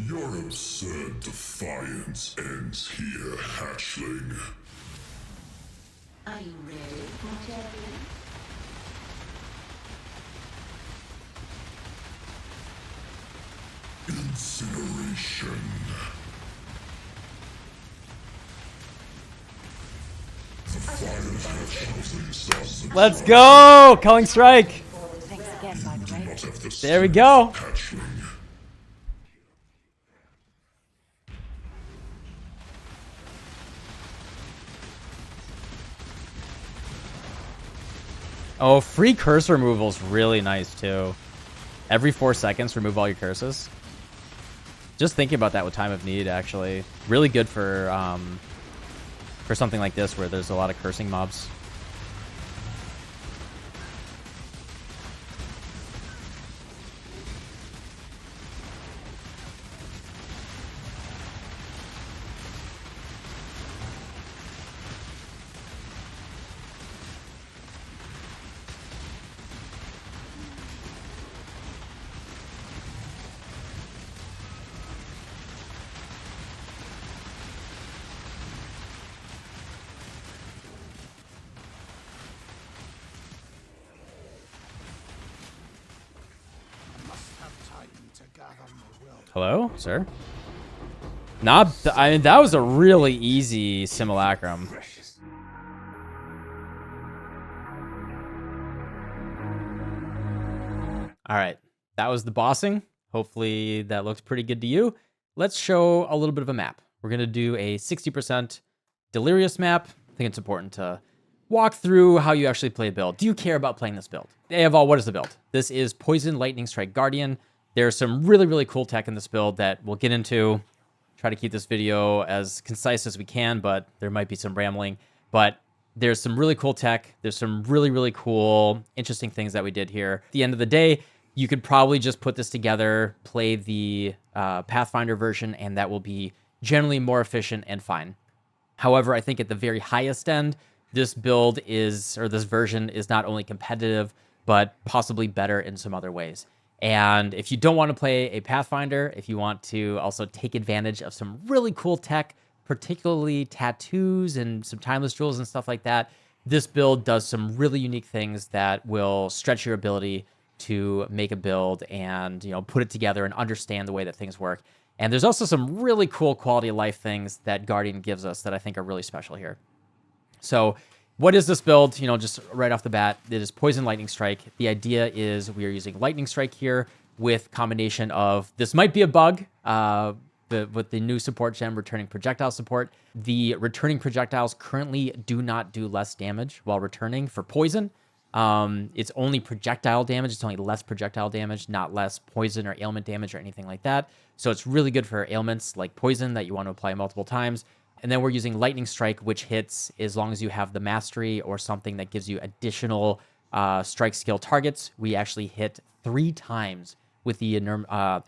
Your absurd defiance ends here, hatchling. Are you ready, my champion? Incineration. The fires have chosen some. Let's go! Culling Strike! Thanks again, by the way. Not have the There we go. hatchling. Oh, free curse removal is really nice too. Every 4 seconds, remove all your curses. Just thinking about that with Time of Need, actually. Really good for something like this where there's a lot of cursing mobs. Hello, sir? I mean, that was a really easy Simulacrum. All right, that was the bossing. Hopefully that looks pretty good to you. Let's show a little bit of a map. We're going to do a 60% Delirious map. I think it's important to walk through how you actually play a build. Do you care about playing this build? Hey, Eval, what is the build? This is Poison Lightning Strike Guardian. There's some really, really cool tech in this build that we'll get into. Try to keep this video as concise as we can, but there might be some rambling. But there's some really cool tech. There's some really, really cool, interesting things that we did here. At the end of the day, you could probably just put this together, play the Pathfinder version, and that will be generally more efficient and fine. However, I think at the very highest end, this build is, or this version is not only competitive, but possibly better in some other ways. And if you don't want to play a Pathfinder, if you want to also take advantage of some really cool tech, particularly tattoos and some timeless jewels and stuff like that, this build does some really unique things that will stretch your ability to make a build and, you know, put it together and understand the way that things work. And there's also some really cool quality of life things that Guardian gives us that I think are really special here. So what is this build? You know, just right off the bat, it is Poison Lightning Strike. The idea is we are using Lightning Strike here with combination of, this might be a bug, with the new support gem, Returning Projectile support. The returning projectiles currently do not do less damage while returning for poison. It's only projectile damage. It's only less projectile damage, not less poison or ailment damage or anything like that. So it's really good for ailments like poison that you want to apply multiple times. And then we're using Lightning Strike, which hits as long as you have the mastery or something that gives you additional strike skill targets. We actually hit 3 times with the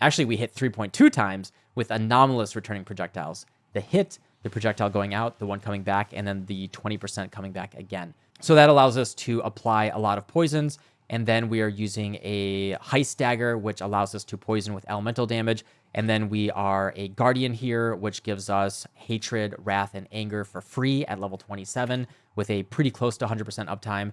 actually we hit 3.2 times with anomalous returning projectiles. The hit, the projectile going out, the one coming back, and then the 20% coming back again. So that allows us to apply a lot of poisons. And then we are using a Heist Dagger, which allows us to poison with elemental damage. And then we are a Guardian here, which gives us Hatred, Wrath, and Anger for free at level 27 with a pretty close to 100% uptime.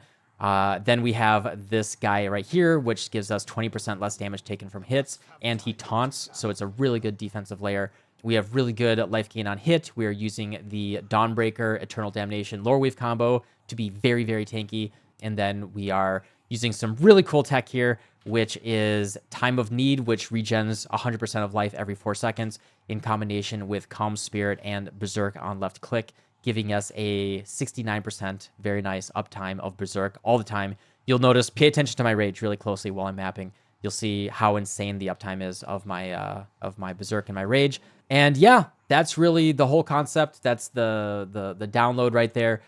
Then we have this guy right here, which gives us 20% less damage taken from hits, and he taunts, so it's a really good defensive layer. We have really good life gain on hit. We are using the Dawnbreaker, Eternal Damnation, Loreweave combo to be very, very tanky. And then we are using some really cool tech here, which is Time of Need, which regens 100% of life every 4 seconds in combination with Calm Spirit and Berserk on left click, giving us a 69% very nice uptime of Berserk all the time. You'll notice, pay attention to my rage really closely while I'm mapping. You'll see how insane the uptime is of my Berserk and my rage. And yeah, that's really the whole concept. That's the download right there.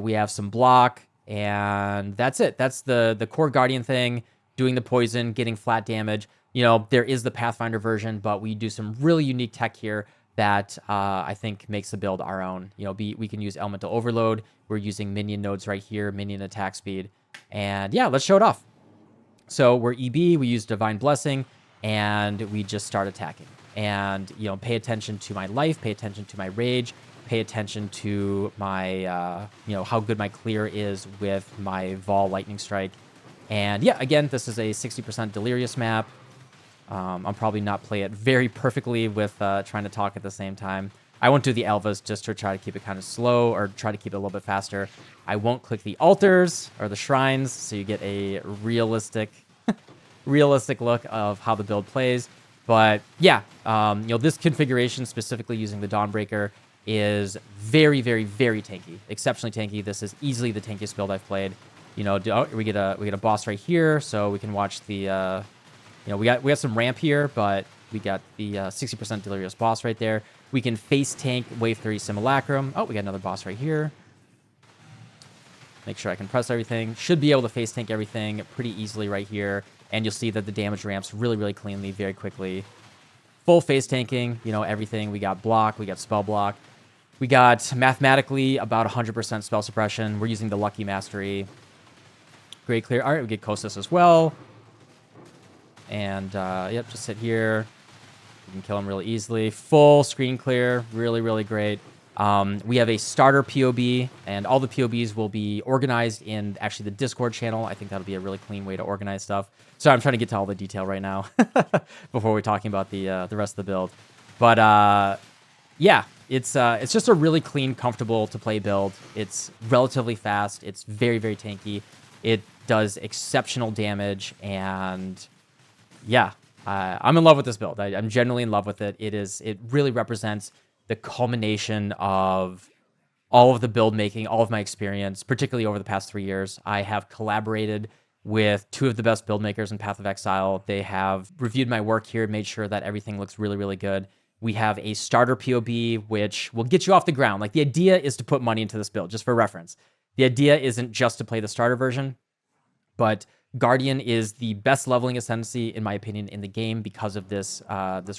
We have some block, and that's it. That's the core Guardian thing, doing the poison, getting flat damage. You know, there is the Pathfinder version, but we do some really unique tech here that I think makes the build our own. You know, we can use Elemental Overload. We're using minion nodes right here, minion attack speed. And yeah, let's show it off. So we're EB, we use Divine Blessing, and we just start attacking. and, you know, pay attention to my life, pay attention to my rage, pay attention to my, you know, how good my clear is with my Vol Lightning Strike. And yeah, again, this is a 60% Delirious map. I'll probably not play it very perfectly with trying to talk at the same time. I won't do the Alvas just to try to keep it kind of slow or try to keep it a little bit faster. I won't click the altars or the shrines, so you get a realistic look of how the build plays. But yeah, you know, this configuration, specifically using the Dawnbreaker, is very, very, very tanky. Exceptionally tanky. This is easily the tankiest build I've played. You know, we get a boss right here, so we can watch the, you know, we got some ramp here, but we got the 60% Delirious boss right there. We can face tank Wave 30 Simulacrum. Oh, we got another boss right here. Make sure I can press everything. Should be able to face tank everything pretty easily right here. And you'll see that the damage ramps really, really cleanly, very quickly. Full face tanking, you know, everything. We got block, we got spell block. We got mathematically about 100% spell suppression. We're using the Lucky Mastery. Great clear. All right, we get Kostas as well. And, yep, just sit here. You can kill him really easily. Full screen clear. Really, really great. We have a starter POB, and all the POBs will be organized in actually the Discord channel. I think that'll be a really clean way to organize stuff. Sorry, I'm trying to get to all the detail right now before we're talking about the rest of the build. But yeah, it's just a really clean, comfortable to play build. It's relatively fast. It's very, very tanky. It does exceptional damage, and yeah, I'm in love with this build. I'm genuinely in love with it. It really represents the culmination of all of the build making, all of my experience, particularly over the past 3 years. I have collaborated with two of the best build makers in Path of Exile. They have reviewed my work here, made sure that everything looks really, really good. We have a starter POB, which will get you off the ground. Like, the idea is to put money into this build, just for reference. The idea isn't just to play the starter version, but Guardian is the best leveling ascendancy, in my opinion, in the game because of this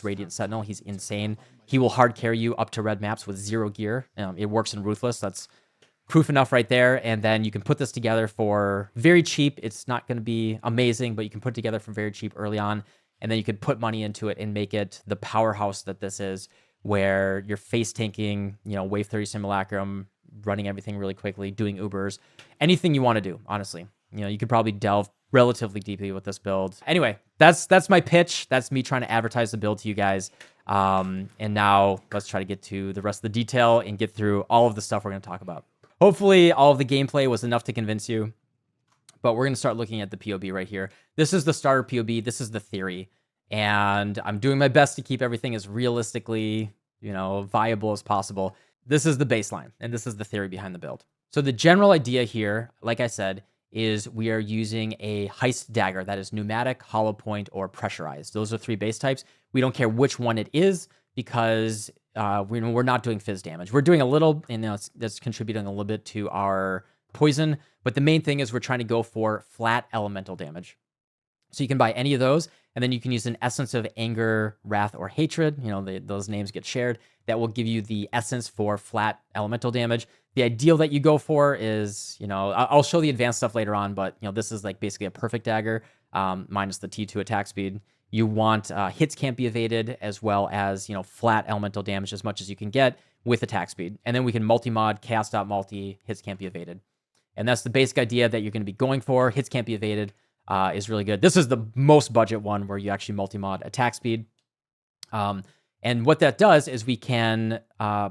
Radiant Sentinel. He's insane. He will hard carry you up to red maps with 0 gear. It works in Ruthless. That's proof enough right there. And then you can put this together for very cheap. It's not going to be amazing, but you can put it together for very cheap early on. And then you could put money into it and make it the powerhouse that this is, where you're face tanking, you know, Wave 30 Simulacrum, running everything really quickly, doing Ubers, anything you want to do, honestly. You know, you could probably delve relatively deeply with this build. Anyway, that's my pitch. That's me trying to advertise the build to you guys. And now let's try to get to the rest of the detail and get through all of the stuff we're going to talk about. Hopefully all of the gameplay was enough to convince you, but we're going to start looking at the POB right here. This is the starter POB. This is the theory. And I'm doing my best to keep everything as realistically, you know, viable as possible. This is the baseline, and this is the theory behind the build. So the general idea here, like I said, is we are using a heist dagger that is pneumatic, hollow point, or pressurized. Those are 3 base types. We don't care which one it is because we're not doing fizz damage. We're doing a little, and that's contributing a little bit to our poison, but the main thing is we're trying to go for flat elemental damage. So you can buy any of those, and then you can use an essence of anger, wrath, or hatred. You know, those names get shared. That will give you the essence for flat elemental damage. The ideal that you go for is, you know, I'll show the advanced stuff later on, but, you know, this is like basically a perfect dagger, minus the T2 attack speed. You want hits can't be evaded, as well as, you know, flat elemental damage as much as you can get with attack speed. And then we can multi-mod, chaos.multi, hits can't be evaded. And that's the basic idea that you're going to be going for. Hits can't be evaded is really good. This is the most budget one where you actually multi-mod attack speed. And what that does is we can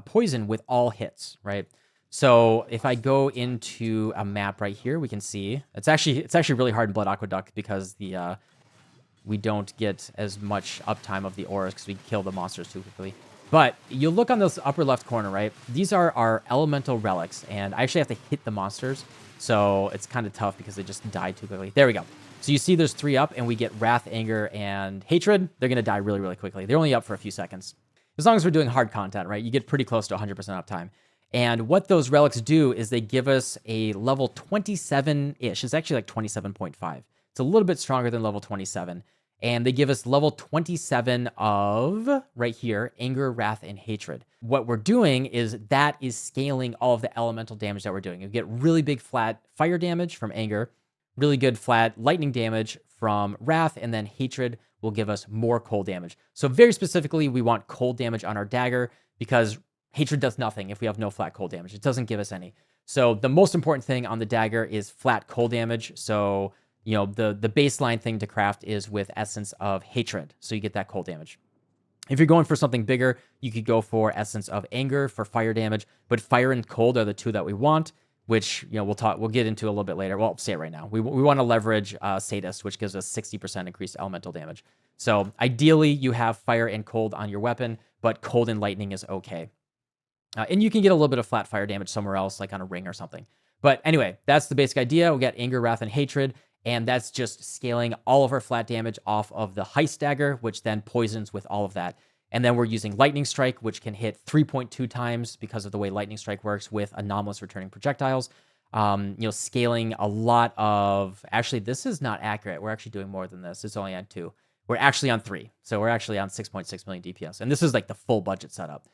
poison with all hits, right? So if I go into a map right here, we can see it's actually really hard in Blood Aqueduct because we don't get as much uptime of the auras because we kill the monsters too quickly. But you look on this upper left corner, right? These are our elemental relics, and I actually have to hit the monsters, so it's kind of tough because they just die too quickly. There we go. So you see there's 3 up, and we get Wrath, Anger, and Hatred. They're going to die really, really quickly. They're only up for a few seconds. As long as we're doing hard content, right? You get pretty close to 100% uptime. And what those relics do is they give us a level 27-ish. It's actually like 27.5. It's a little bit stronger than level 27. And they give us level 27 of, right here, Anger, Wrath, and Hatred. What we're doing is that is scaling all of the elemental damage that we're doing. You get really big flat fire damage from Anger, really good flat lightning damage from Wrath, and then Hatred will give us more cold damage. So very specifically, we want cold damage on our dagger because hatred does nothing if we have no flat cold damage. It doesn't give us any. So the most important thing on the dagger is flat cold damage. So, you know, the baseline thing to craft is with Essence of Hatred. So you get that cold damage. If you're going for something bigger, you could go for Essence of Anger for fire damage, but fire and cold are the two that we want, which, you know, we'll get into a little bit later. Well, I'll say it right now. We want to leverage Sadist, which gives us 60% increased elemental damage. So ideally, you have fire and cold on your weapon, but cold and lightning is okay. And you can get a little bit of flat fire damage somewhere else, like on a ring or something. But anyway, that's the basic idea. We got Anger, Wrath, and Hatred. And that's just scaling all of our flat damage off of the Heist Dagger, which then poisons with all of that. And then we're using Lightning Strike, which can hit 3.2 times because of the way Lightning Strike works with anomalous returning projectiles. You know, scaling a lot of... Actually, this is not accurate. We're actually doing more than this. It's only on 2. We're actually on 3. So we're actually on 6.6 million DPS. And this is like the full budget setup.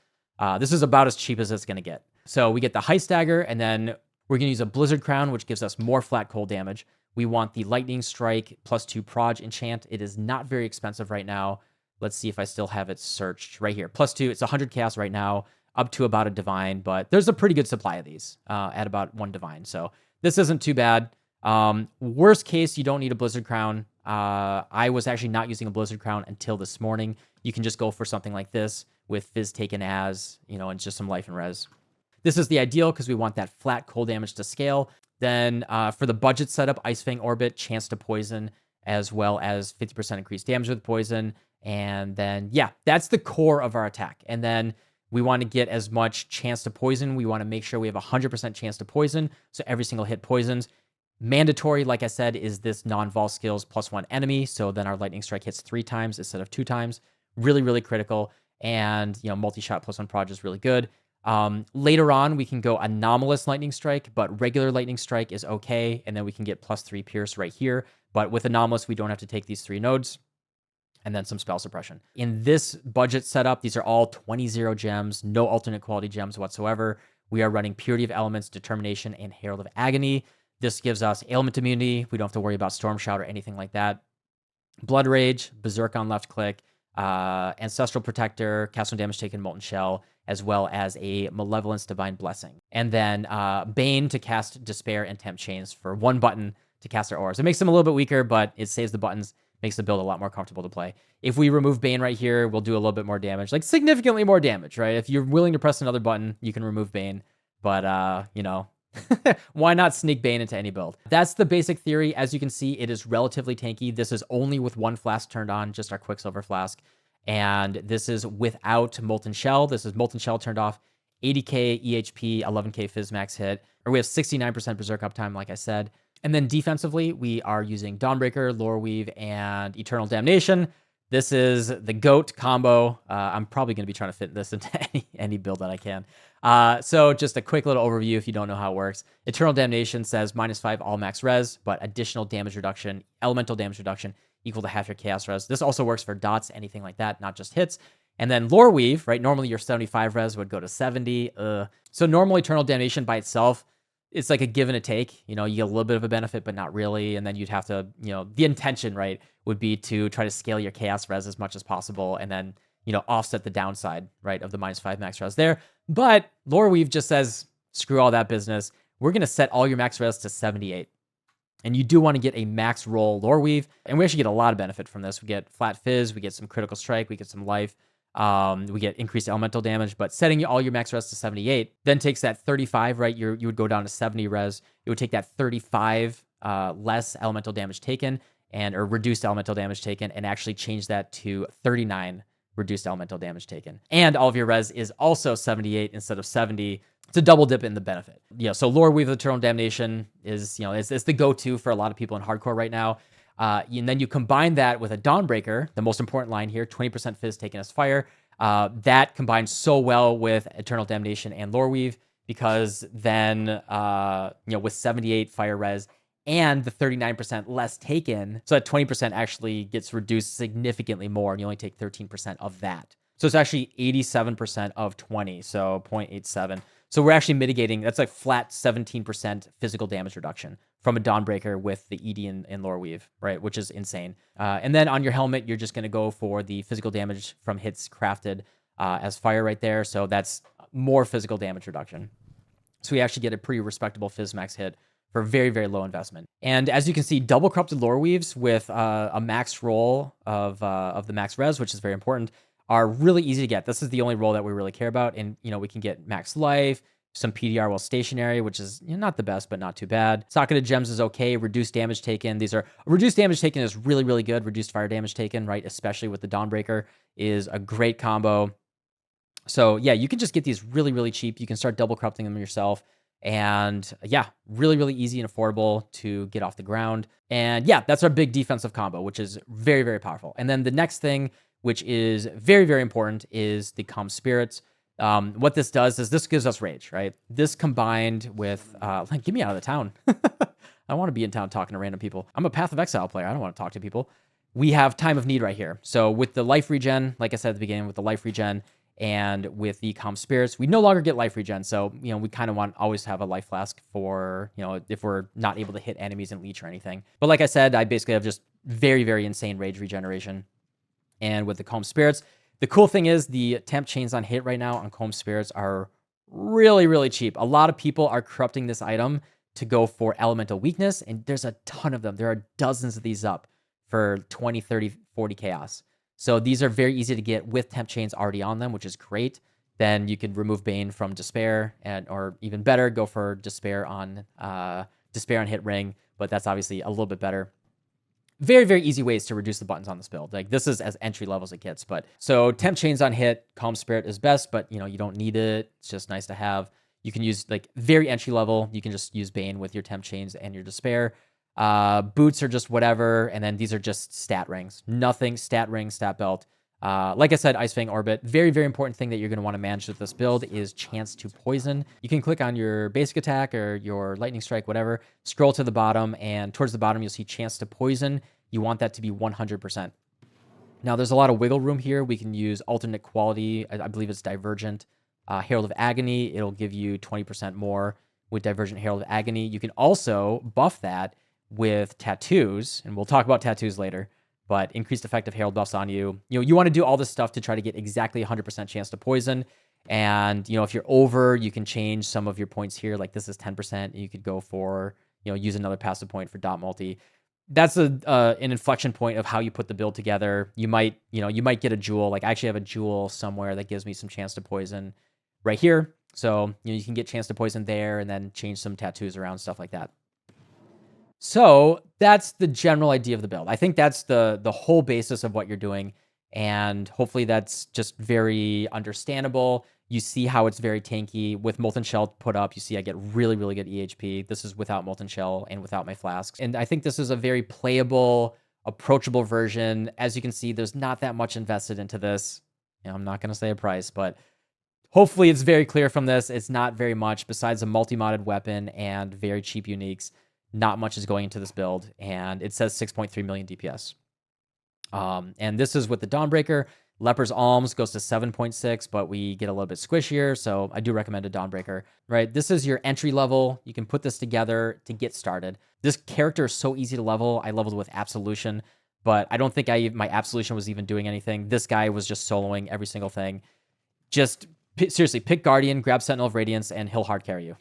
This is about as cheap as it's going to get. So we get the Heist Dagger, and then we're going to use a Blizzard Crown, which gives us more flat cold damage. We want the Lightning Strike +2 Proj enchant. It is not very expensive right now. Let's see if I still have it searched right here. +2, it's 100 chaos right now, up to about a divine, but there's a pretty good supply of these at about 1 divine. So this isn't too bad. Worst case, you don't need a Blizzard Crown. I was actually not using a Blizzard Crown until this morning. You can just go for something like this with Fizz taken as, you know, and just some life and res. This is the ideal because we want that flat cold damage to scale. Then for the budget setup, Ice Fang Orbit, chance to poison, as well as 50% increased damage with poison. And then, yeah, that's the core of our attack. And then we want to get as much chance to poison. We want to make sure we have 100% chance to poison. So every single hit poisons. Mandatory, like I said, is this non-vol skills +1 enemy. So then our Lightning Strike hits 3 times instead of 2 times. Really, really critical. And, you know, multi-shot +1 proj is really good. Later on, we can go anomalous Lightning Strike, but regular Lightning Strike is okay. And then we can get +3 Pierce right here. But with anomalous, we don't have to take these 3 nodes. And then some spell suppression. In this budget setup, these are all 20-0 gems, no alternate quality gems whatsoever. We are running Purity of Elements, Determination, and Herald of Agony. This gives us ailment immunity. We don't have to worry about Storm Shout or anything like that. Blood Rage, Berserk on left click, Ancestral Protector, cast no damage taken, Molten Shell, as well as a Malevolence Divine Blessing. And then Bane to cast Despair and Tempt Chains for 1 button to cast our auras. It makes them a little bit weaker, but it saves the buttons, makes the build a lot more comfortable to play. If we remove Bane right here, we'll do a little bit more damage, like significantly more damage, right? If you're willing to press another button, you can remove Bane, but you know, why not sneak Bane into any build? That's the basic theory. As you can see, it is relatively tanky. This is only with 1 flask turned on, just our Quicksilver flask. And this is without Molten Shell. This is Molten Shell turned off, 80k EHP, 11k Fizz max hit, or we have 69% Berserk uptime, like I said. And then defensively, we are using Dawnbreaker, Loreweave, and Eternal Damnation. This is the GOAT combo. I'm probably going to be trying to fit this into any build that I can. So just a quick little overview if you don't know how it works. Eternal Damnation says -5 all max res, but additional damage reduction, elemental damage reduction equal to half your chaos res. This also works for dots, anything like that, not just hits. And then Loreweave, right? Normally your 75 res would go to 70. So normal Eternal Damnation by itself, it's like a give and a take. You know, you get a little bit of a benefit, but not really. And then you'd have to, you know, the intention, right, would be to try to scale your chaos res as much as possible and then, you know, offset the downside, right, of the -5 max res there. But Loreweave just says, screw all that business. We're going to set all your max res to 78. And you do want to get a max roll Loreweave. And we actually get a lot of benefit from this. We get flat fizz, we get some critical strike, we get some life. We get increased elemental damage, but setting all your max res to 78 then takes that 35, right? You would go down to 70 res. It would take that 35 less elemental damage taken or reduced elemental damage taken and actually change that to 39 reduced elemental damage taken. And all of your res is also 78 instead of 70. It's a double dip in the benefit. Yeah, so Loreweave Eternal Damnation is, you know, it's the go-to for a lot of people in hardcore right now. And then you combine that with a Dawnbreaker, the most important line here, 20% Fizz taken as fire. That combines so well with Eternal Damnation and Loreweave because then, you know, with 78 fire res and the 39% less taken, so that 20% actually gets reduced significantly more, and you only take 13% of that. So it's actually 87% of 20, so 0.87. So we're actually mitigating, that's like flat 17% physical damage reduction from a Dawnbreaker with the ED and Lore Weave, right? Which is insane. And then on your helmet, you're just going to go for the physical damage from hits crafted as fire right there. So that's more physical damage reduction. So we actually get a pretty respectable Physmax hit for very, very low investment. And as you can see, double corrupted lore weaves with a max roll of the max res, which is very important, are really easy to get. This is the only roll that we really care about. And, we can get max life, some PDR while stationary, which is not the best, but not too bad. Socketed gems is okay. Reduced damage taken. Reduced damage taken is really, really good. Reduced fire damage taken, right? Especially with the Dawnbreaker is a great combo. So yeah, you can just get these really, really cheap. You can start double corrupting them yourself. And yeah, really, really easy and affordable to get off the ground. And yeah, that's our big defensive combo, which is very, very powerful. And then the next thing, which is very, very important, is the Calm Spirits. What this does is this gives us rage, right? This combined with, get me out of the town. I want to be in town talking to random people. I'm a Path of Exile player. I don't want to talk to people. We have Time of Need right here. So with the life regen, like I said at the beginning, with the life regen, and with the Calm Spirits, we no longer get life regen. So, we kind of want always to have a life flask for, if we're not able to hit enemies and leech or anything. But like I said, I basically have just very, very insane rage regeneration. And with the Calm Spirits, the cool thing is the temp chains on hit right now on Calm Spirits are really, really cheap. A lot of people are corrupting this item to go for elemental weakness, and there's a ton of them. There are dozens of these up for 20, 30, 40 chaos. So these are very easy to get with temp chains already on them, which is great. Then you could remove Bane from Despair, or even better, go for Despair on hit ring, but that's obviously a little bit better. Very, very easy ways to reduce the buttons on this build. Like this is as entry level as it gets. But so temp chains on hit, Calm Spirit is best, but you don't need it. It's just nice to have. You can use like very entry level. You can just use Bane with your temp chains and your Despair. Boots are just whatever, and then these are just stat rings. Nothing, stat ring, stat belt. Like I said, Ice Fang Orbit. Very, very important thing that you're going to want to manage with this build is chance to poison. You can click on your basic attack or your lightning strike, whatever, scroll to the bottom, and towards the bottom you'll see chance to poison. You want that to be 100%. Now there's a lot of wiggle room here. We can use alternate quality. I believe it's Divergent. Herald of Agony, it'll give you 20% more with Divergent Herald of Agony. You can also buff that with tattoos, and we'll talk about tattoos later, but increased effective Herald buffs on you. You want to do all this stuff to try to get exactly 100% chance to poison. And, if you're over, you can change some of your points here. Like this is 10%. You could go for, use another passive point for dot multi. That's an inflection point of how you put the build together. You might get a jewel. Like I actually have a jewel somewhere that gives me some chance to poison right here. So, you can get chance to poison there and then change some tattoos around, stuff like that. So that's the general idea of the build. I think that's the whole basis of what you're doing. And hopefully that's just very understandable. You see how it's very tanky. With Molten Shell put up, you see I get really, really good EHP. This is without Molten Shell and without my flasks. And I think this is a very playable, approachable version. As you can see, there's not that much invested into this. I'm not going to say a price, but hopefully it's very clear from this. It's not very much besides a multi-modded weapon and very cheap uniques. Not much is going into this build, and it says 6.3 million DPS. And this is with the Dawnbreaker. Leper's Alms goes to 7.6, but we get a little bit squishier, so I do recommend a Dawnbreaker, right? This is your entry level. You can put this together to get started. This character is so easy to level. I leveled with Absolution, but I don't think my Absolution was even doing anything. This guy was just soloing every single thing. Just seriously, pick Guardian, grab Sentinel of Radiance, and he'll hard carry you.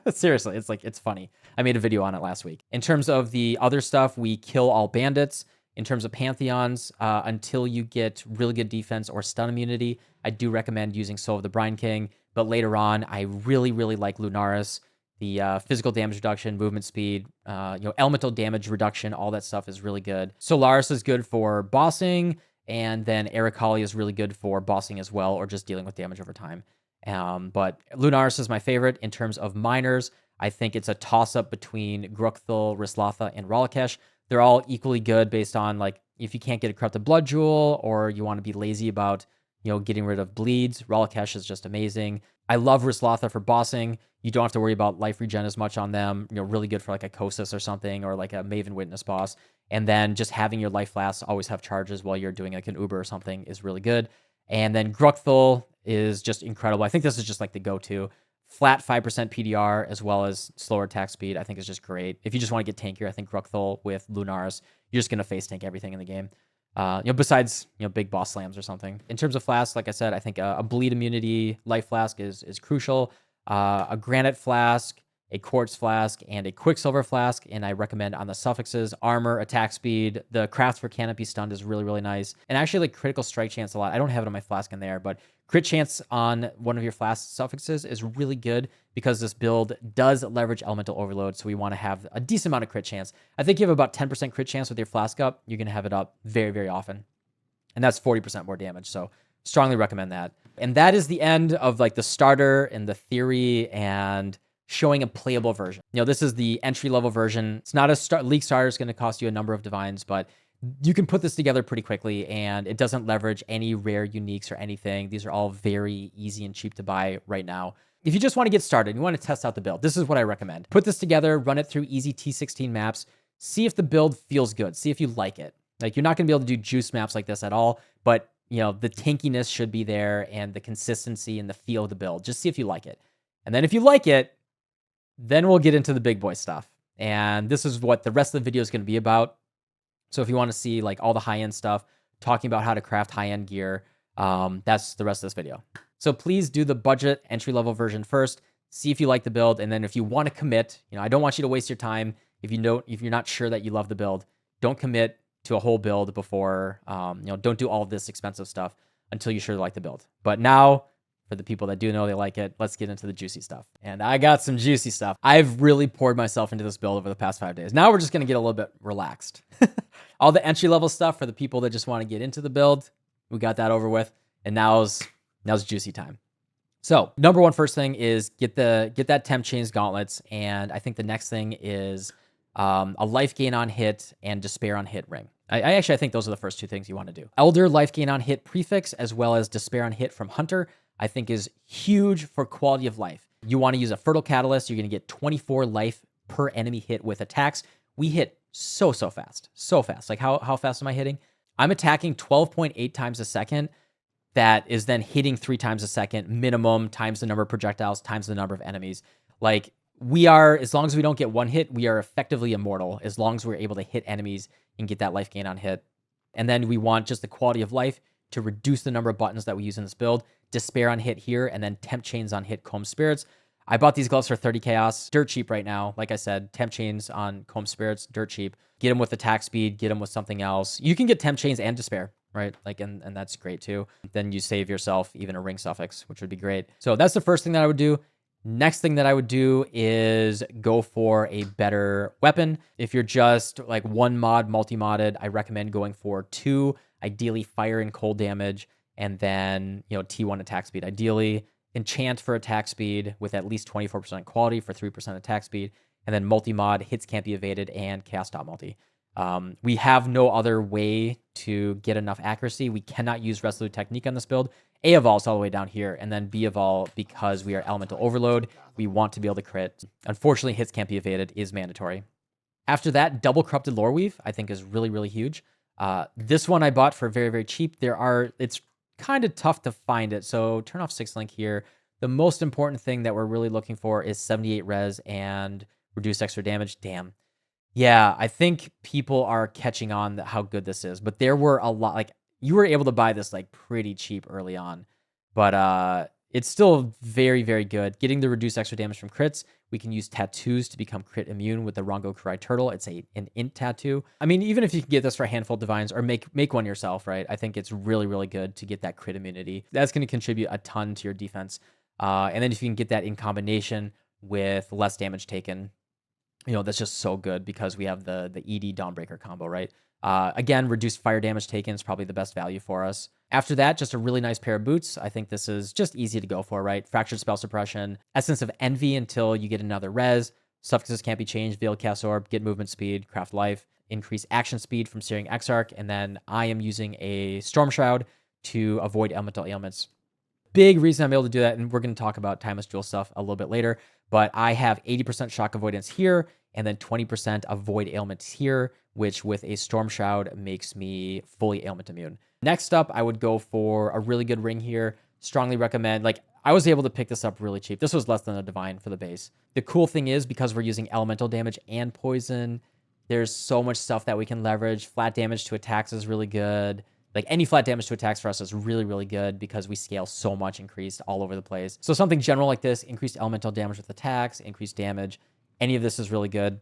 Seriously, it's funny. I made a video on it last week. In terms of the other stuff, we kill all bandits. In terms of Pantheons, until you get really good defense or stun immunity, I do recommend using Soul of the Brine King. But later on, I really, really like Lunaris. The physical damage reduction, movement speed, elemental damage reduction, all that stuff is really good. Solaris is good for bossing, and then Ericali is really good for bossing as well, or just dealing with damage over time. But Lunaris is my favorite. In terms of miners, I think it's a toss-up between Grukthul, Rislatha, and Ralakesh. They're all equally good based on, like, if you can't get a Corrupted Blood Jewel or you want to be lazy about, getting rid of bleeds, Ralakesh is just amazing. I love Rislatha for bossing. You don't have to worry about life regen as much on them. Really good for like a Kosas or something, or like a Maven Witness boss. And then just having your life flasks always have charges while you're doing like an Uber or something is really good. And then Grukthul is just incredible. I think this is just like the go-to flat 5% PDR as well as slower attack speed, I think is just great. If you just want to get tankier, I think Grukthul with Lunaris, you're just going to face tank everything in the game. Besides, big boss slams or something. In terms of flasks, like I said, I think a bleed immunity life flask is crucial. A granite flask, a quartz flask, and a quicksilver flask. And I recommend on the suffixes, armor, attack speed. The craft for canopy stunned is really, really nice. And I actually like critical strike chance a lot. I don't have it on my flask in there, but crit chance on one of your flask suffixes is really good because this build does leverage elemental overload. So we want to have a decent amount of crit chance. I think you have about 10% crit chance with your flask up. You're going to have it up very, very often. And that's 40% more damage. So strongly recommend that. And that is the end of like the starter and the theory and showing a playable version. This is the entry level version. It's not a league starter. It's going to cost you a number of divines, but you can put this together pretty quickly and it doesn't leverage any rare uniques or anything. These are all very easy and cheap to buy right now. If you just want to get started, you want to test out the build, this is what I recommend. Put this together, run it through easy T16 maps, see if the build feels good, see if you like it. Like you're not going to be able to do juice maps like this at all, but the tankiness should be there and the consistency and the feel of the build. Just see if you like it. And then if you like it, then we'll get into the big boy stuff. And this is what the rest of the video is going to be about. So if you want to see like all the high-end stuff, talking about how to craft high-end gear, that's the rest of this video. So please do the budget entry-level version first. See if you like the build. And then if you want to commit, I don't want you to waste your time. If you're not sure that you love the build, don't commit to a whole build before, don't do all of this expensive stuff until you sure like the build. But now, for the people that do know they like it, let's get into the juicy stuff. And I got some juicy stuff. I've really poured myself into this build over the past 5 days. Now we're just going to get a little bit relaxed. All the entry level stuff for the people that just want to get into the build, we got that over with. And now's juicy time. So number one, first thing is get that temp chains gauntlets. And I think the next thing is a life gain on hit and despair on hit ring. I think those are the first two things you want to do. Elder life gain on hit prefix as well as despair on hit from Hunter, I think is huge for quality of life. You want to use a fertile catalyst. You're going to get 24 life per enemy hit with attacks. We hit so fast. Like how fast am I hitting? I'm attacking 12.8 times a second. That is then hitting 3 times a second minimum times the number of projectiles times the number of enemies. Like we are, as long as we don't get one hit, we are effectively immortal as long as we're able to hit enemies and get that life gain on hit. And then we want just the quality of life to reduce the number of buttons that we use in this build. Despair on hit here, and then temp chains on hit comb spirits. I bought these gloves for 30 chaos, dirt cheap right now. Like I said, temp chains on comb spirits, dirt cheap. Get them with attack speed, get them with something else. You can get temp chains and despair, right? Like, and that's great too. Then you save yourself even a ring suffix, which would be great. So that's the first thing that I would do. Next thing that I would do is go for a better weapon. If you're just like one mod, multi-modded, I recommend going for 2, ideally fire and cold damage, and then, T1 attack speed. Ideally, enchant for attack speed with at least 24% quality for 3% attack speed, and then multi-mod, hits can't be evaded, and chaos dot multi. We have no other way to get enough accuracy. We cannot use resolute technique on this build. A evolves all the way down here, and then B evolve because we are elemental overload. We want to be able to crit. Unfortunately, hits can't be evaded is mandatory. After that, double corrupted lore weave I think is really, really huge. This one I bought for very, very cheap. It's kind of tough to find it. So turn off 6 link here. The most important thing that we're really looking for is 78 res and reduce extra damage. Damn. Yeah, I think people are catching on how good this is, but there were a lot, like you were able to buy this like pretty cheap early on, but it's still very, very good. Getting the reduced extra damage from crits, we can use tattoos to become crit immune with the Rongo Kurai Turtle. It's an int tattoo. I mean, even if you can get this for a handful of divines or make one yourself, right? I think it's really, really good to get that crit immunity. That's going to contribute a ton to your defense. And then if you can get that in combination with less damage taken, that's just so good because we have the ED Dawnbreaker combo, right? Again, reduced fire damage taken is probably the best value for us. After that, just a really nice pair of boots. I think this is just easy to go for, right? Fractured Spell Suppression, Essence of Envy until you get another res. Suffixes can't be changed, Veiled Cast Orb, get movement speed, craft life, increase action speed from Searing Exarch, and then I am using a Storm Shroud to avoid elemental ailments. Big reason I'm able to do that, and we're going to talk about Timeless Jewel stuff a little bit later, but I have 80% shock avoidance here, and then 20% avoid ailments here, which with a Storm Shroud makes me fully ailment immune. Next up, I would go for a really good ring here. Strongly recommend, like, I was able to pick this up really cheap. This was less than a divine for the base. The cool thing is, because we're using elemental damage and poison, there's so much stuff that we can leverage. Flat damage to attacks is really good. Like any flat damage to attacks for us is really, really good because we scale so much increased all over the place. So something general like this, increased elemental damage with attacks, increased damage, any of this is really good.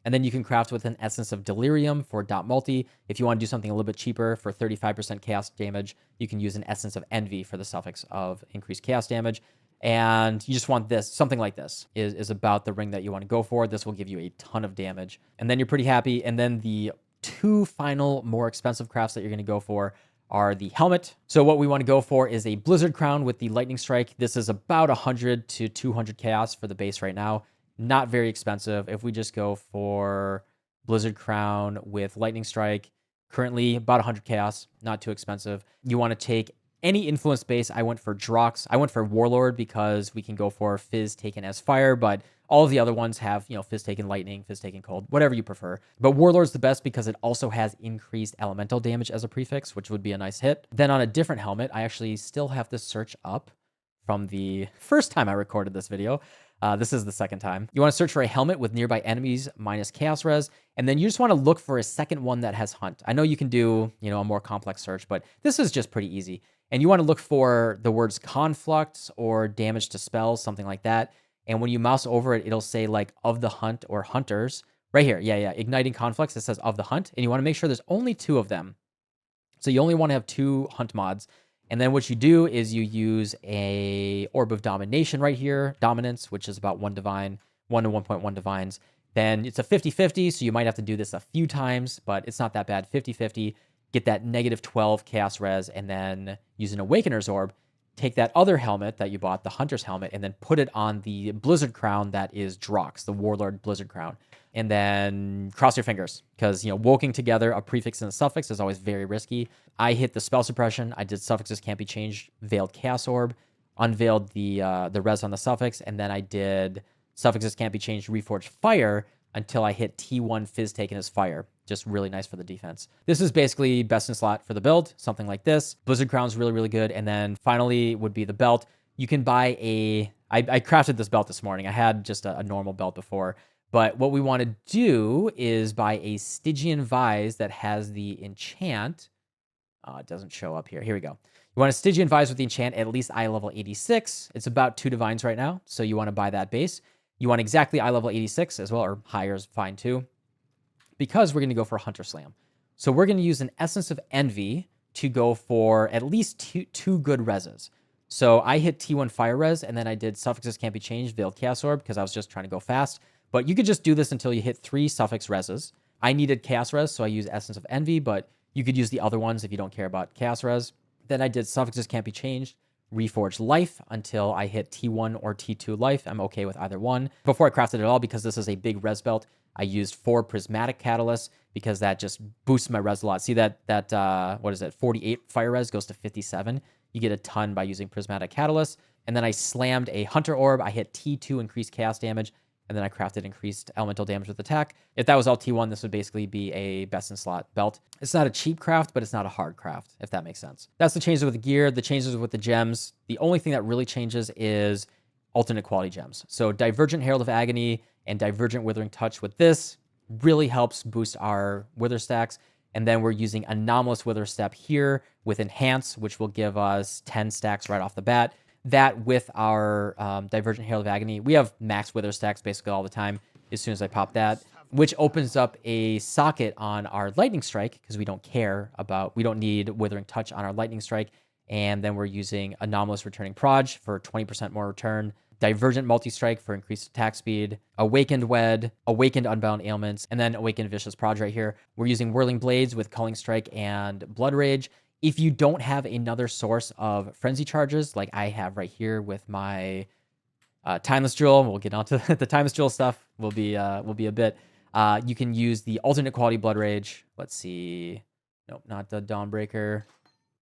And then you can craft with an Essence of Delirium for dot multi. If you want to do something a little bit cheaper for 35% chaos damage, you can use an Essence of Envy for the suffix of increased chaos damage. And you just want this, something like this is about the ring that you want to go for. This will give you a ton of damage. And then you're pretty happy. And then the two final more expensive crafts that you're going to go for are the helmet. So what we want to go for is a Blizzard Crown with the Lightning Strike. This is about 100 to 200 chaos for the base right now. Not very expensive. If we just go for Blizzard Crown with Lightning Strike, currently about 100 chaos, not too expensive. You want to take any influence base. I went for Drox. I went for Warlord because we can go for Fizz taken as fire, but all of the other ones have, you know, Fizz taken lightning, Fizz taken cold, whatever you prefer. But Warlord's the best because it also has increased elemental damage as a prefix, which would be a nice hit. Then on a different helmet, I actually still have this search up from the first time I recorded this video. This is the second time. You want to search for a helmet with nearby enemies minus chaos res, and then you just want to look for a second one that has hunt. I know you can do, you know, a more complex search, but this is just pretty easy. And you want to look for the words conflux or damage to spells, something like that. And when you mouse over it, it'll say like of the hunt or hunters right here. Yeah. Igniting conflux. It says of the hunt, and you want to make sure there's only 2 of them. So you only want to have 2 hunt mods. And then what you do is you use a Orb of Domination right here, Dominance, which is about 1 divine, 1 to 1.1 divines. Then it's a 50-50, so you might have to do this a few times, but it's not that bad. 50-50, get that negative 12 chaos res, and then use an Awakener's Orb, take that other helmet that you bought, the Hunter's helmet, and then put it on the Blizzard Crown that is Drox, the Warlord Blizzard Crown. And then cross your fingers because, you know, woking together a prefix and a suffix is always very risky. I hit the spell suppression. I did suffixes can't be changed, veiled chaos orb, unveiled the res on the suffix, and then I did suffixes can't be changed, reforged fire until I hit T1 fizz taken as fire. Just really nice for the defense. This is basically best in slot for the build, something like this. Blizzard Crown's really, really good. And then finally would be the belt. You can buy I crafted this belt this morning. I had just a normal belt before. But what we want to do is buy a Stygian Vise that has the enchant. It doesn't show up here. Here we go. You want a Stygian Vise with the enchant at least eye level 86. It's about 2 divines right now, so you want to buy that base. You want exactly eye level 86 as well, or higher is fine too, because we're going to go for Hunter Slam. So we're going to use an Essence of Envy to go for at least two good reses. So I hit T1 fire res, and then I did suffixes can't be changed, veiled chaos orb, because I was just trying to go fast. But you could just do this until you hit 3 suffix reses. I needed chaos res, so I used Essence of Envy, but you could use the other ones if you don't care about chaos res. Then I did suffixes can't be changed, reforged life until I hit T1 or T2 life. I'm okay with either one. Before I crafted it all, because this is a big res belt, I used 4 prismatic catalysts because that just boosts my res a lot. See that what is it? 48 fire res goes to 57. You get a ton by using prismatic catalysts. And then I slammed a hunter orb. I hit T2 increased chaos damage, and then I crafted increased elemental damage with attack. If that was all T1, this would basically be a best in slot belt. It's not a cheap craft, but it's not a hard craft, if that makes sense. That's the changes with the gear, the changes with the gems. The only thing that really changes is alternate quality gems. So Divergent Herald of Agony and Divergent Withering Touch with this really helps boost our wither stacks. And then we're using Anomalous Wither Step here with Enhance, which will give us 10 stacks right off the bat. That with our Divergent Herald of Agony, we have max wither stacks basically all the time as soon as I pop that, which opens up a socket on our Lightning Strike because we don't need Withering Touch on our Lightning Strike. And then we're using Anomalous Returning Proj for 20% more return, Divergent Multi-Strike for increased attack speed, Awakened Wed, Awakened Unbound Ailments, and then Awakened Vicious Proj right here. We're using Whirling Blades with Culling Strike and Blood Rage. If you don't have another source of frenzy charges, like I have right here with my Timeless Jewel, we'll get onto the Timeless Jewel stuff. Will be a bit. You can use the alternate quality Blood Rage. Let's see. Nope, not the Dawnbreaker.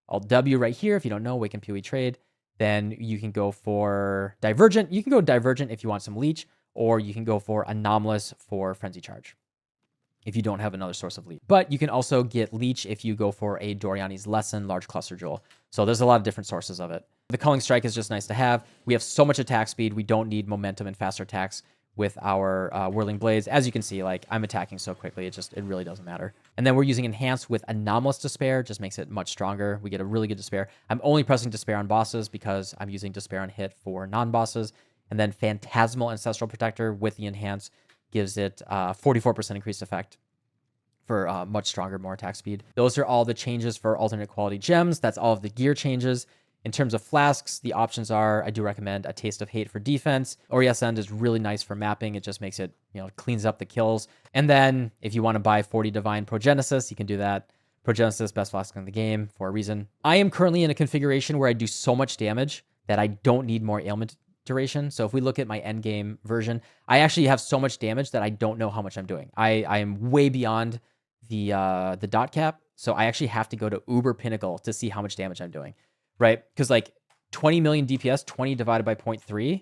Alt W right here. If you don't know, Awaken PoE trade. Then you can go for Divergent. You can go Divergent if you want some Leech, or you can go for Anomalous for Frenzy Charge if you don't have another source of Leech. But you can also get Leech if you go for a Doriani's Lesson Large Cluster Jewel. So there's a lot of different sources of it. The Culling Strike is just nice to have. We have so much attack speed. We don't need momentum and faster attacks with our Whirling Blades. As you can see, like I'm attacking so quickly, it really doesn't matter. And then we're using Enhanced with Anomalous Despair, just makes it much stronger. We get a really good Despair. I'm only pressing Despair on bosses because I'm using Despair on hit for non-bosses. And then Phantasmal Ancestral Protector with the Enhance gives it 44% increased effect for much stronger, more attack speed. Those are all the changes for alternate quality gems. That's all of the gear changes. In terms of flasks, the options are, I do recommend a Taste of Hate for defense. Orias End is really nice for mapping. It just makes it, cleans up the kills. And then if you want to buy 40 Divine Progenesis, you can do that. Progenesis, best flask in the game for a reason. I am currently in a configuration where I do so much damage that I don't need more ailment duration. So if we look at my endgame version, I actually have so much damage that I don't know how much I'm doing. I am way beyond the dot cap. So I actually have to go to Uber Pinnacle to see how much damage I'm doing. Right? Because like 20 million DPS, 20 divided by 0.3,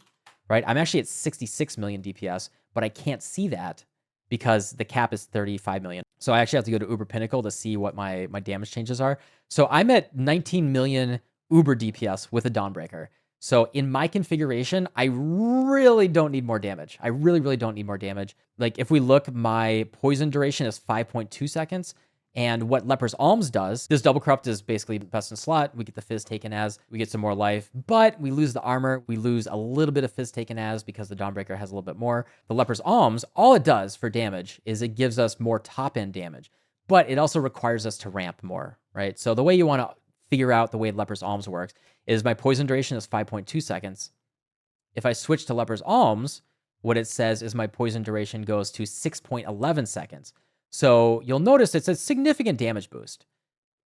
right? I'm actually at 66 million DPS, but I can't see that because the cap is 35 million. So I actually have to go to Uber Pinnacle to see what my damage changes are. So I'm at 19 million Uber DPS with a Dawnbreaker. So in my configuration, I really don't need more damage. I really, really don't need more damage. Like if we look, my poison duration is 5.2 seconds. And what Leper's Alms does, this Double Corrupt is basically best in slot. We get the Fizz taken as, we get some more life, but we lose the armor. We lose a little bit of Fizz taken as because the Dawnbreaker has a little bit more. The Leper's Alms, all it does for damage is it gives us more top-end damage, but it also requires us to ramp more, right? So the way you want to figure out the way Leper's Alms works is my poison duration is 5.2 seconds. If I switch to Leper's Alms, what it says is my poison duration goes to 6.11 seconds. So you'll notice it's a significant damage boost.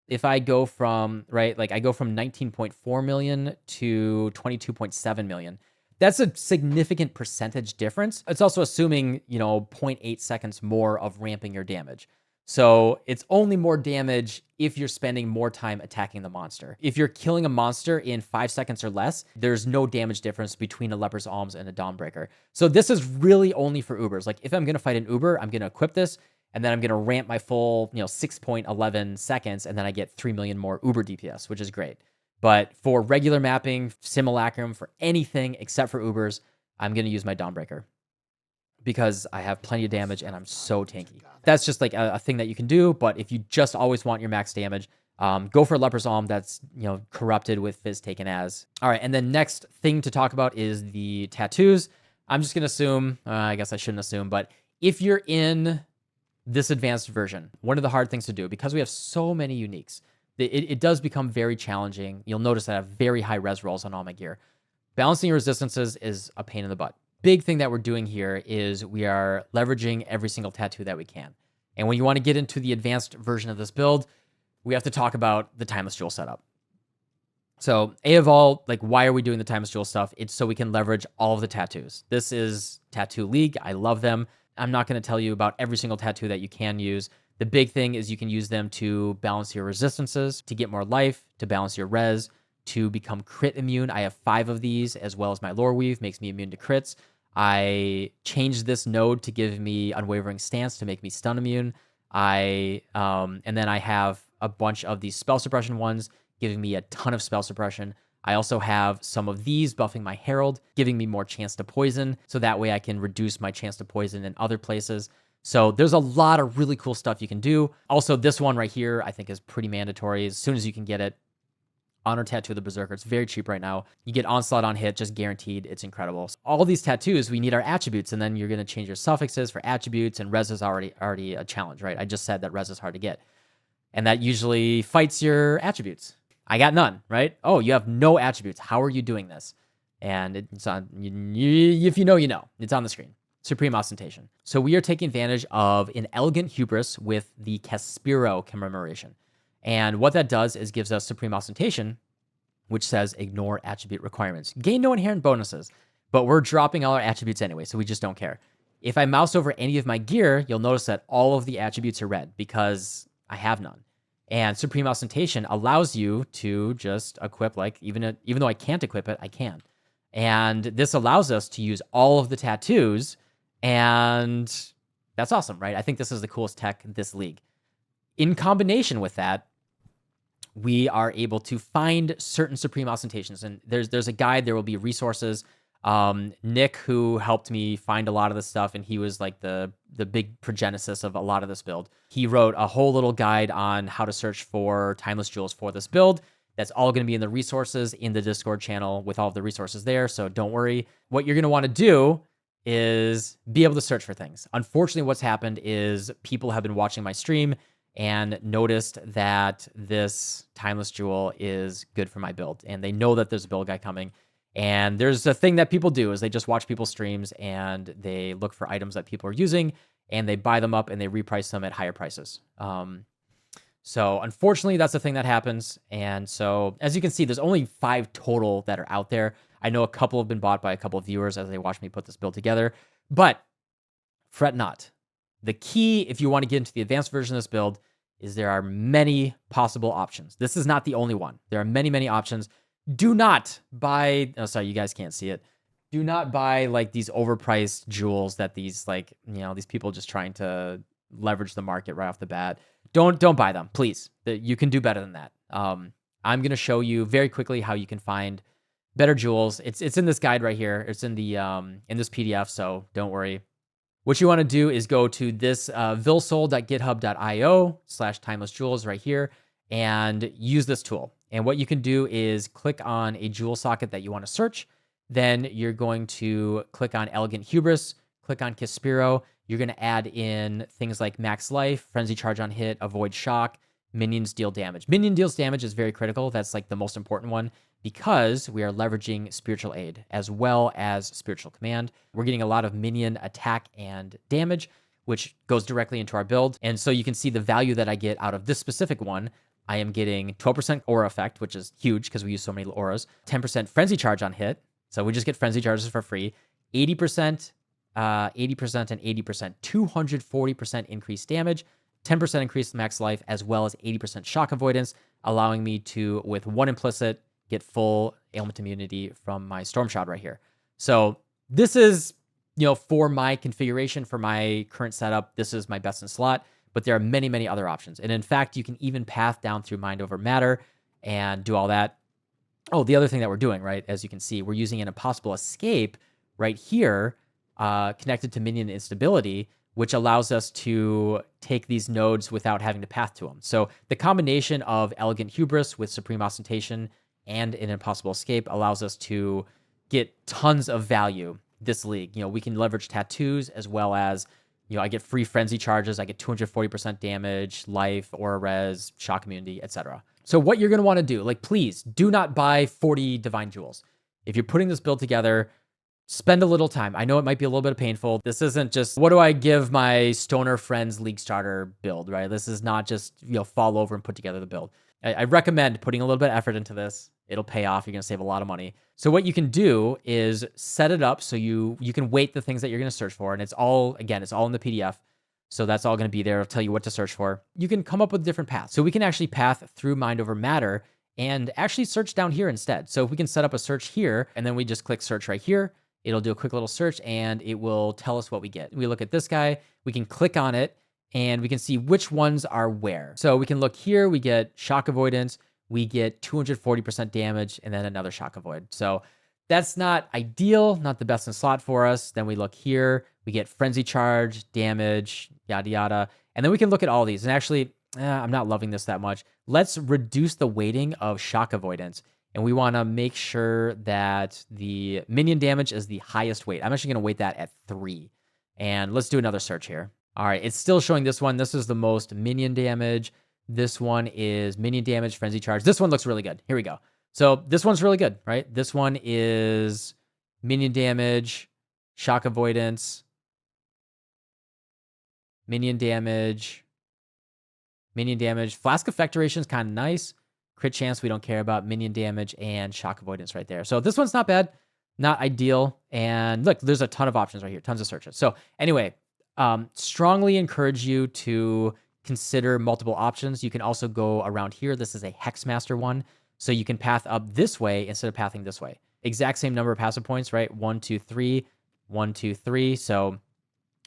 If I go from, right, like I go from 19.4 million to 22.7 million, that's a significant percentage difference. It's also assuming, 0.8 seconds more of ramping your damage. So it's only more damage if you're spending more time attacking the monster. If you're killing a monster in 5 seconds or less, there's no damage difference between a Leper's Alms and a Dawnbreaker. So this is really only for Ubers. Like if I'm going to fight an Uber, I'm going to equip this, and then I'm going to ramp my full, 6.11 seconds, and then I get 3 million more Uber DPS, which is great. But for regular mapping, Simulacrum, for anything except for Ubers, I'm going to use my Dawnbreaker because I have plenty of damage and I'm so tanky. That's just like a thing that you can do, but if you just always want your max damage, go for Leper's Alm that's, corrupted with Fizz taken as. All right, and then next thing to talk about is the tattoos. I'm just going to assume, I guess I shouldn't assume, but if you're in this advanced version, one of the hard things to do, because we have so many uniques, it does become very challenging. You'll notice that I have very high res rolls on all my gear. Balancing your resistances is a pain in the butt. Big thing that we're doing here is we are leveraging every single tattoo that we can. And when you want to get into the advanced version of this build, we have to talk about the Timeless Jewel setup. So A of all, like, why are we doing the Timeless Jewel stuff? It's so we can leverage all of the tattoos. This is Tattoo League. I love them. I'm not going to tell you about every single tattoo that you can use. The big thing is you can use them to balance your resistances, to get more life, to balance your res, to become crit immune. I have 5 of these, as well as my Lore Weave makes me immune to crits. I changed this node to give me Unwavering Stance to make me stun immune. And then I have a bunch of these spell suppression ones giving me a ton of spell suppression. I also have some of these buffing my Herald, giving me more chance to poison, so that way I can reduce my chance to poison in other places. So there's a lot of really cool stuff you can do. Also, this one right here I think is pretty mandatory. As soon as you can get it, Honor Tattoo of the Berserker. It's very cheap right now. You get Onslaught on hit, just guaranteed. It's incredible. So all these tattoos, we need our attributes, and then you're going to change your suffixes for attributes, and res is already a challenge, right? I just said that res is hard to get. And that usually fights your attributes. I got none, right? Oh, you have no attributes. How are you doing this? And it's on, if you know, you know. It's on the screen. Supreme Ostentation. So we are taking advantage of an Elegant Hubris with the Caspiro commemoration. And what that does is gives us Supreme Ostentation, which says ignore attribute requirements. Gain no inherent bonuses, but we're dropping all our attributes anyway, so we just don't care. If I mouse over any of my gear, you'll notice that all of the attributes are red because I have none. And Supreme Ostentation allows you to just equip, like, even though I can't equip it, I can. And this allows us to use all of the tattoos, and that's awesome, right? I think this is the coolest tech in this league. In combination with that, we are able to find certain supreme ostentations. And there's a guide, there will be resources. Nick, who helped me find a lot of this stuff, and he was like the big progenesis of a lot of this build. He wrote a whole little guide on how to search for timeless jewels for this build. That's all going to be in the resources in the Discord channel with all of the resources there. So don't worry. What you're going to want to do is be able to search for things. Unfortunately, what's happened is people have been watching my stream and noticed that this timeless jewel is good for my build. And they know that there's a build guide coming. And there's a thing that people do is they just watch people's streams and they look for items that people are using and they buy them up and they reprice them at higher prices. So unfortunately, that's the thing that happens. And so as you can see, there's only 5 total that are out there. I know a couple have been bought by a couple of viewers as they watch me put this build together, but fret not. The key, if you want to get into the advanced version of this build, is there are many possible options. This is not the only one. There are many, many options. Do not buy, oh, sorry, you guys can't see it. Do not buy like these overpriced jewels that these like, these people just trying to leverage the market right off the bat. Don't buy them, please. You can do better than that. I'm going to show you very quickly how you can find better jewels. It's in this guide right here. It's in the in this PDF, so don't worry. What you want to do is go to this vilsol.github.io/timelessjewels right here and use this tool. And what you can do is click on a jewel socket that you want to search. Then you're going to click on Elegant Hubris, click on Kispiro. You're going to add in things like max life, frenzy charge on hit, avoid shock, minions deal damage. Minion deals damage is very critical. That's like the most important one because we are leveraging spiritual aid as well as spiritual command. We're getting a lot of minion attack and damage, which goes directly into our build. And so you can see the value that I get out of this specific one. I am getting 12% aura effect, which is huge because we use so many auras, 10% frenzy charge on hit. So we just get frenzy charges for free, 80%, 80% and 80%, 240% increased damage, 10% increased max life, as well as 80% shock avoidance, allowing me to, with 1 implicit, get full ailment immunity from my Storm Shroud right here. So this is, for my configuration, for my current setup, this is my best in slot, but there are many, many other options. And in fact, you can even path down through Mind Over Matter and do all that. Oh, the other thing that we're doing, right, as you can see, we're using an impossible escape right here, connected to minion instability, which allows us to take these nodes without having to path to them. So the combination of Elegant Hubris with Supreme Ostentation and an impossible escape allows us to get tons of value this league. We can leverage tattoos as well as, I get free frenzy charges, I get 240% damage, life, aura res, shock immunity, etc. So what you're going to want to do, please do not buy 40 divine jewels. If you're putting this build together, spend a little time. I know it might be a little bit painful. This isn't just, what do I give my stoner friends league starter build, right? This is not just, fall over and put together the build. I recommend putting a little bit of effort into this. It'll pay off. You're going to save a lot of money. So what you can do is set it up so you can weight the things that you're going to search for. And it's all, again, it's all in the PDF. So that's all going to be there. It'll tell you what to search for. You can come up with different paths. So we can actually path through Mind Over Matter and actually search down here instead. So if we can set up a search here, and then we just click search right here, it'll do a quick little search and it will tell us what we get. We look at this guy, we can click on it and we can see which ones are where. So we can look here, we get shock avoidance, we get 240% damage and then another shock avoid. So that's not ideal, not the best in slot for us. Then we look here, we get frenzy charge, damage, yada, yada. And then we can look at all these. And actually, I'm not loving this that much. Let's reduce the weighting of shock avoidance. And we want to make sure that the minion damage is the highest weight. I'm actually going to weight that at 3. And let's do another search here. All right, it's still showing this one. This is the most minion damage. This one is minion damage, frenzy charge. This one looks really good. Here we go. So this one's really good, right? This one is minion damage, shock avoidance, minion damage. Flask effect duration is kind of nice. Crit chance we don't care about, minion damage, and shock avoidance right there. So this one's not bad, not ideal. And look, there's a ton of options right here, tons of searches. So anyway, strongly encourage you to consider multiple options. You can also go around here. This is a Hexmaster one. So you can path up this way instead of pathing this way. Exact same number of passive points, right? 1, 2, 3, 1, 2, 3. So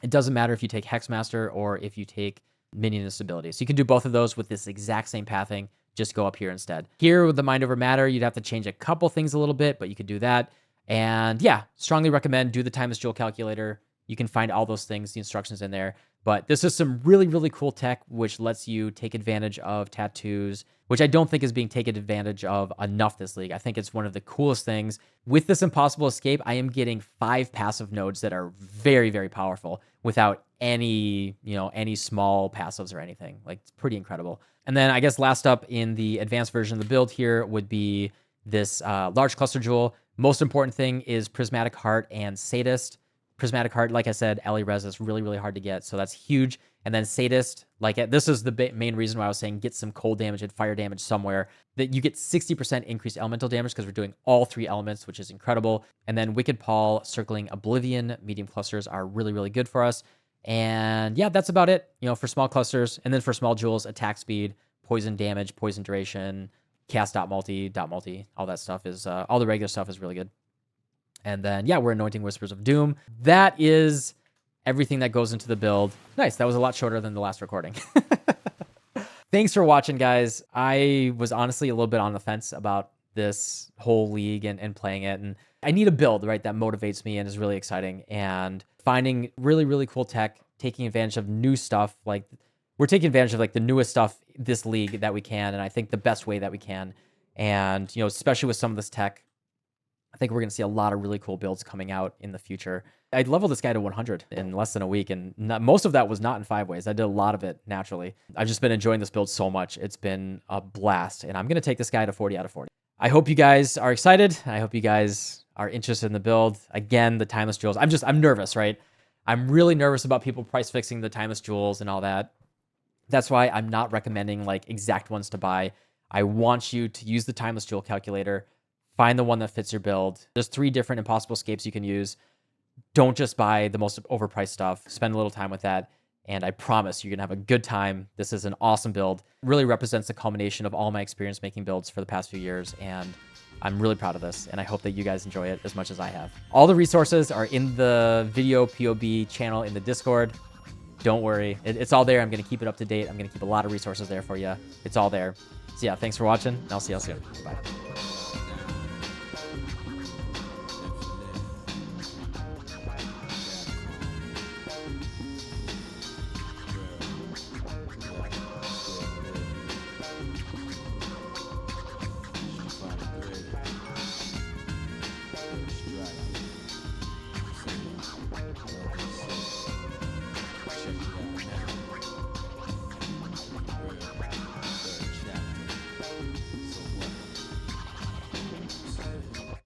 it doesn't matter if you take Hexmaster or if you take minion instability. So you can do both of those with this exact same pathing. just go up here instead. Here with the Mind Over Matter, you'd have to change a couple things a little bit, but you could do that. And yeah, strongly recommend do the Timeless Jewel calculator. You can find all those things, the instructions in there. But this is some really, really cool tech, which lets you take advantage of tattoos, which I don't think is being taken advantage of enough this league. I think it's one of the coolest things. With this Impossible Escape, I am getting 5 passive nodes that are very, very powerful without any, any small passives or anything. Like, it's pretty incredible. And then I guess last up in the advanced version of the build here would be this large cluster jewel. Most important thing is Prismatic Heart and Sadist. Prismatic Heart, like I said, LE res is really, really hard to get, so that's huge. And then Sadist, this is the main reason why I was saying get some cold damage and fire damage somewhere, that you get 60% increased elemental damage because we're doing all 3 elements, which is incredible. And then Wicked Paul, Circling Oblivion, medium clusters are really, really good for us. And yeah, that's about it, for small clusters. And then for small jewels, attack speed, poison damage, poison duration, cast dot multi, all that stuff is, all the regular stuff is really good. And then, yeah, we're anointing Whispers of Doom. That is everything that goes into the build. Nice. That was a lot shorter than the last recording. Thanks for watching, guys. I was honestly a little bit on the fence about this whole league and playing it. And I need a build, right, that motivates me and is really exciting. And finding really, really cool tech, taking advantage of new stuff. Like, we're taking advantage of, the newest stuff this league that we can. And I think the best way that we can. And, especially with some of this tech, I think we're going to see a lot of really cool builds coming out in the future. I leveled this guy to 100 in less than a week, and most of that was not in 5 ways. I did a lot of it naturally. I've just been enjoying this build so much. It's been a blast, and I'm going to take this guy to 40 out of 40. I hope you guys are excited. I hope you guys are interested in the build. Again, the Timeless Jewels. I'm nervous, right? I'm really nervous about people price fixing the Timeless Jewels and all that. That's why I'm not recommending exact ones to buy. I want you to use the Timeless Jewel calculator. Find the one that fits your build. There's 3 different Impossible Escapes you can use. Don't just buy the most overpriced stuff. Spend a little time with that, and I promise you're going to have a good time. This is an awesome build. It really represents the culmination of all my experience making builds for the past few years, and I'm really proud of this, and I hope that you guys enjoy it as much as I have. All the resources are in the video POB channel in the Discord. Don't worry. It's all there. I'm going to keep it up to date. I'm going to keep a lot of resources there for you. It's all there. So yeah, thanks for watching, and I'll see you all soon. Bye.